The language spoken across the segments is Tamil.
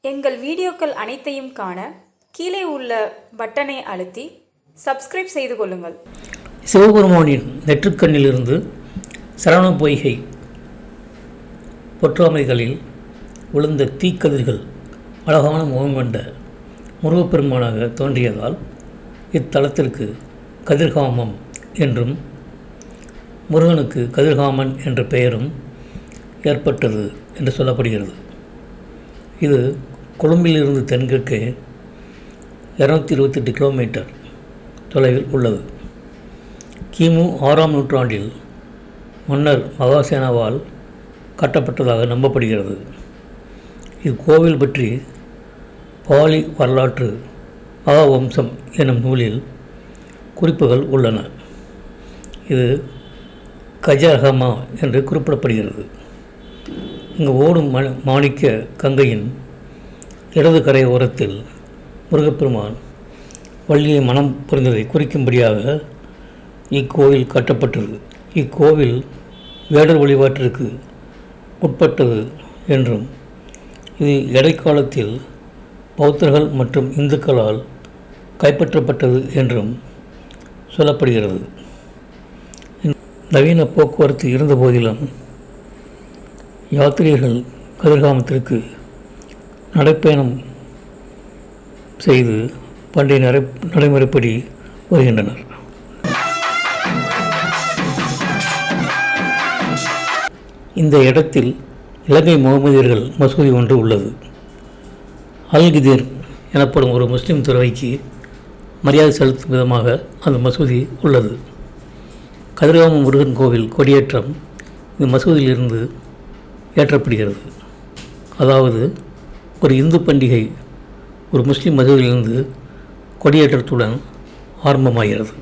எங்கள் வீடியோக்கள் அனைத்தையும் காண கீழே உள்ள பட்டனை அழுத்தி சப்ஸ்கிரைப் செய்து கொள்ளுங்கள். சிவபெருமானின் நெற்றுக்கண்ணிலிருந்து சரவண பொய்கை பொற்றாமைகளில் விழுந்த தீக்கதிர்கள் அழகான முகம் கொண்ட முருகப்பெருமானாக தோன்றியதால் இத்தலத்திற்கு கதிர்காமம் என்றும் முருகனுக்கு கதிர்காமன் என்ற பெயரும் ஏற்பட்டது என்று சொல்லப்படுகிறது. இது கொழும்பிலிருந்து தென்கிழக்கே 228 கிலோமீட்டர் தொலைவில் உள்ளது. கிமு 6ஆம் நூற்றாண்டில் மன்னர் மகாசேனாவால் கட்டப்பட்டதாக நம்பப்படுகிறது. இக்கோவில் பற்றி பாலி வரலாற்று மகாவம்சம் எனும் நூலில் குறிப்புகள் உள்ளன. இது கஜரகமா என்று குறிப்பிடப்படுகிறது. இங்கு ஓடும் மாணிக்க கங்கையின் இடது கரை ஓரத்தில் முருகப்பெருமான் வள்ளியை மனம் புரிந்ததை குறிக்கும்படியாக இக்கோவில் கட்டப்பட்டது. இக்கோவில் வேடர் வழிபாட்டிற்கு உட்பட்டது என்றும் இது இடைக்காலத்தில் பௌத்தர்கள் மற்றும் இந்துக்களால் கைப்பற்றப்பட்டது என்றும் சொல்லப்படுகிறது. நவீன போக்குவரத்து இருந்த போதிலும் யாத்திரிகர்கள் கதிர்காமத்திற்கு நடைப்பயணம் செய்து பண்டைய நடைமுறைப்படி வருகின்றனர். இந்த இடத்தில் இலங்கை முகமதியர்கள் மசூதி ஒன்று உள்ளது. அல்கிதிர் எனப்படும் ஒரு முஸ்லிம் துறவிக்கு மரியாதை செலுத்தும் விதமாக அந்த மசூதி உள்ளது. கதிர்காமம் முருகன் கோவில் கொடியேற்றம் இந்த மசூதியிலிருந்து ஏற்றப்படுகிறது. அதாவது ஒரு இந்து பண்டிகை ஒரு முஸ்லீம் மசூதியிலிருந்து கொடியேற்றத்துடன் ஆரம்பமாகிறது.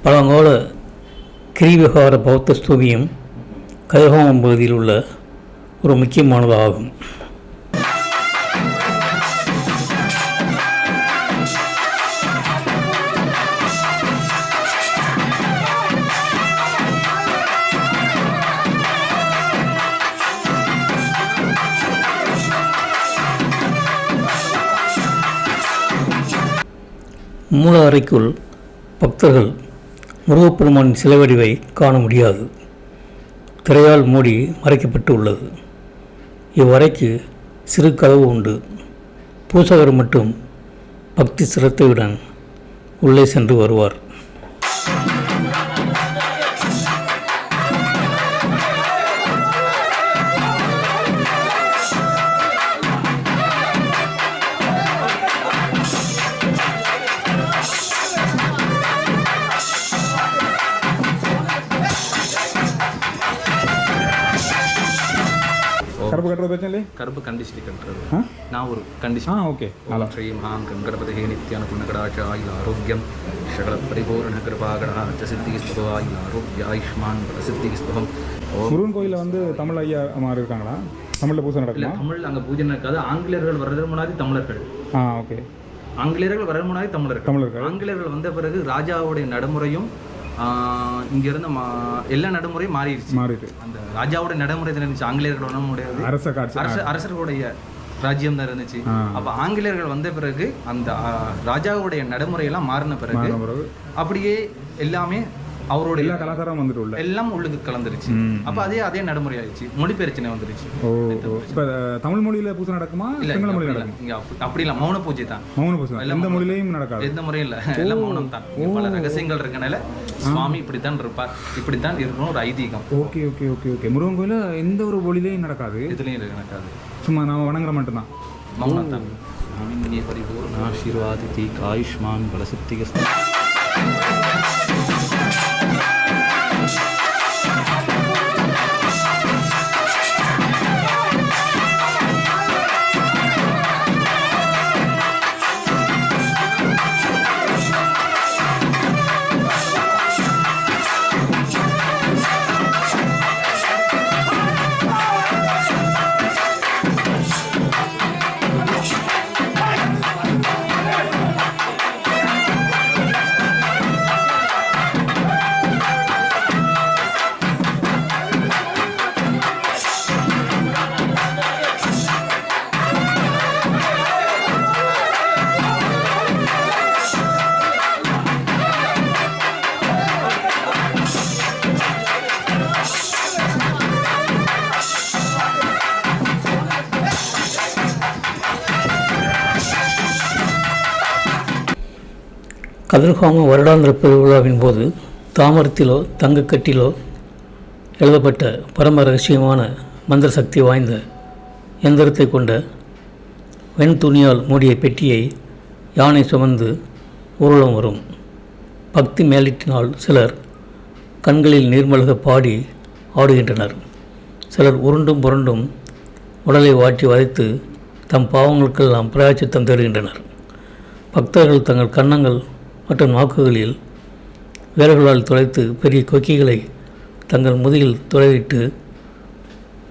பழங்கால கிரிவிகார பௌத்த ஸ்தூபியும் கதிர்காமம் பகுதியில் உள்ள ஒரு முக்கியமானதாகும். மூல அறைக்குள் பக்தர்கள் முருகப்பெருமானின் சிலை வடிவை காண முடியாது. திரையால் மூடி மறைக்கப்பட்டு உள்ளது. இவ்வறைக்கு சிறு கதவு உண்டு. பூசகர் மட்டும் பக்தி சிரத்தையுடன் உள்ளே சென்று வருவார். కరుపు కట్టరు వచ్చండి కరుపు కండిషన్ కట్టరు నా ఊరు కండిషన్ ఓకే అలా శ్రీ మహాం గణపతి నిత్యానుకున్నగడాచాయ ఆరోగ్యం సకల పరిపూర్ణ కృపాగణ సిద్ధి స్వభాయ ఆరోగ్య ஆயுஷ்மான் சித்தி ஸ்பகம். முருகன் கோயிலில் வந்து தமிழ் ஐயா மாதிரி இருக்காங்களா? தமிழில் பூஜை நடக்கல? தமிழ் அங்கே பூஜை நடக்காது. ஆங்கிலேயர்கள் வர்றதுக்கு முன்னாடி தமிழர்கள். ஓகே. ஆங்கிலேயர்கள் வர முன்னாடி தமிழர்கள். ஆங்கிலேயர்கள் வந்த பிறகு ராஜாவுடைய நடைமுறையும் இங்கிருந்து எல்லா நடைமுறையும் மாறிடுச்சு. அந்த ராஜாவோட நடைமுறை இருந்துச்சு. ஆங்கிலேயர்கள் வர முடியாது. அரசர்களுடைய ராஜ்யம் தான் இருந்துச்சு. அப்போ ஆங்கிலேயர்கள் வந்த பிறகு அந்த ராஜாவுடைய நடைமுறையெல்லாம் மாறின பிறகு அப்படியே எல்லாமே அவரோட எல்லா கலாச்சாரம் வந்துட்டு உள்ள எல்லாம் உள்ளுக்கு கலந்துருச்சு. அப்போ அதே நடைமுறை ஆயிடுச்சு. மொழி பிரச்சனை வந்துருச்சு. இப்போ தமிழ் மொழியில பூஜை நடக்குமா சிங்கள மொழியில நடக்குமா? இங்க அப்படி இல்லை, மௌன பூஜை தான். மௌன பூஜை எந்த மொழியிலையும் நடக்காது. எந்த முறையும் இல்லை, எல்லாம் மௌனம் தான். பல ரகசியங்கள் இருக்கனால சுவாமி இப்படித்தான் இருப்பார், இப்படித்தான் இருக்கணும் ஒரு ஐதீகம். Okay okay okay okay. Murugan கோயில எந்த ஒரு மொழியிலையும் நடக்காது, இதுலையும் நடக்காது. சும்மா நாம வணங்குற மட்டும்தான். மௌனம் தான். स्वामी परिपूर्ण आशीर्वाद आयुष्मान बलसिद्धि கதிர்காம வருடாந்திர பெருவிழாவின் போது தாமரத்திலோ தங்கக்கட்டிலோ எழுதப்பட்ட பரம ரகசியமான மந்திர சக்தி வாய்ந்த எந்திரத்தை கொண்ட வெண் துணியால் மூடிய பெட்டியை யானை சுமந்து ஊர்வலம் வரும். பக்தி மேலிட்டினால் சிலர் கண்களில் நீர்மல்க பாடி ஆடுகின்றனர். சிலர் உருண்டும் புரண்டும் உடலை வாட்டி வதைத்து தம் பாவங்களுக்கெல்லாம் பிராயச்சித்தம் தேடுகின்றனர். பக்தர்கள் தங்கள் கன்னங்கள் மற்றும் நாக்குகளில் வேர்களால் துளைத்து பெரிய கொக்கிகளை தங்கள் முதுகில் துளையிட்டு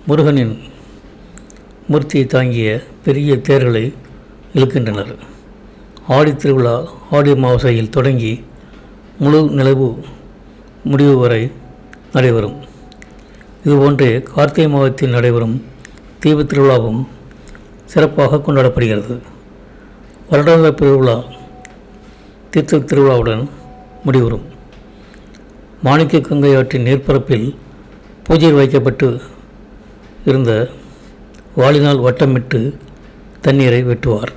முருகனின் மூர்த்தியை தாங்கிய பெரிய தேர்களை இழுக்கின்றனர். ஆடி திருவிழா ஆடி அமாவாசையில் தொடங்கி முழு நிலவு முடிவு வரை நடைபெறும். இதுபோன்றே கார்த்திகை மாதத்தில் நடைபெறும் தீபத் திருவிழாவும் சிறப்பாக கொண்டாடப்படுகிறது. வருடாந்திர பெருவிழா தீர்த்த திருவிழாவுடன் முடிவுறும். மாணிக்க கங்கை ஆற்றின் நீர்ப்பரப்பில் பூஜையில் வைக்கப்பட்டு இருந்த வாளினால் வட்டமிட்டு தண்ணீரை வெட்டுவார்.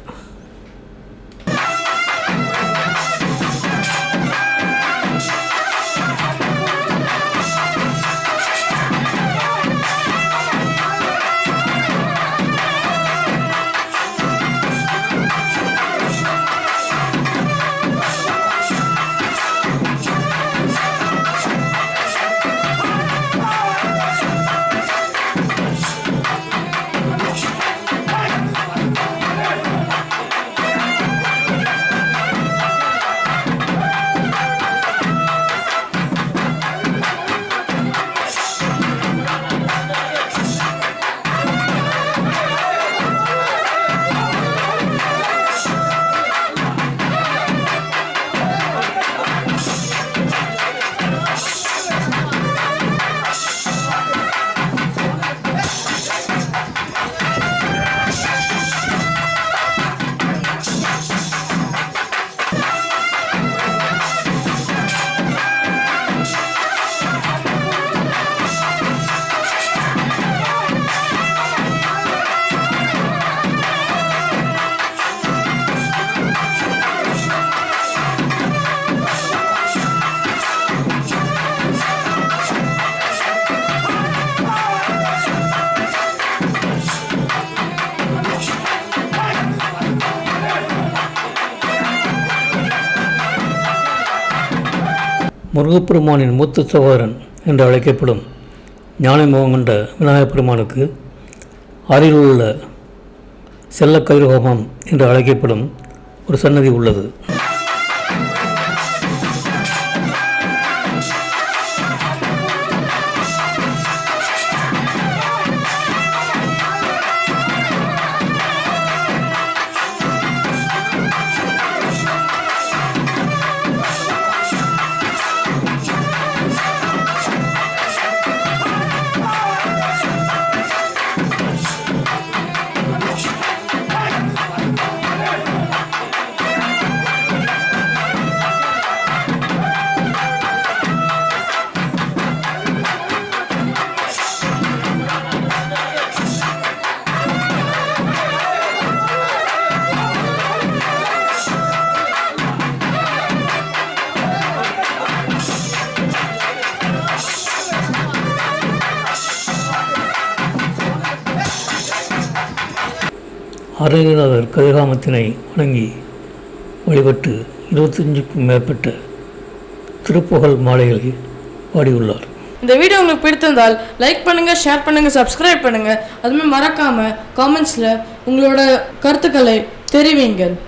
முருகப்பெருமானின் மூத்த சகோதரன் என்று அழைக்கப்படும் ஞான முகம் கொண்ட விநாயகப் பெருமானுக்கு அருகிலுள்ள செல்ல கதிர்ஹோமம் என்று அழைக்கப்படும் ஒரு சன்னதி உள்ளது. அருணகிரிநாதர் கதிர்காமத்தினை வணங்கி வழிபட்டு 25க்கும் மேற்பட்ட திருப்புகழ் மாலைகளை பாடியுள்ளார். இந்த வீடியோ உங்களுக்கு பிடித்திருந்தால் லைக் பண்ணுங்க, ஷேர் பண்ணுங்க, சப்ஸ்கிரைப் பண்ணுங்க. அதுமே மறக்காம காமெண்ட்ஸ்ல உங்களோட கருத்துக்களை தெரிவிங்கள்.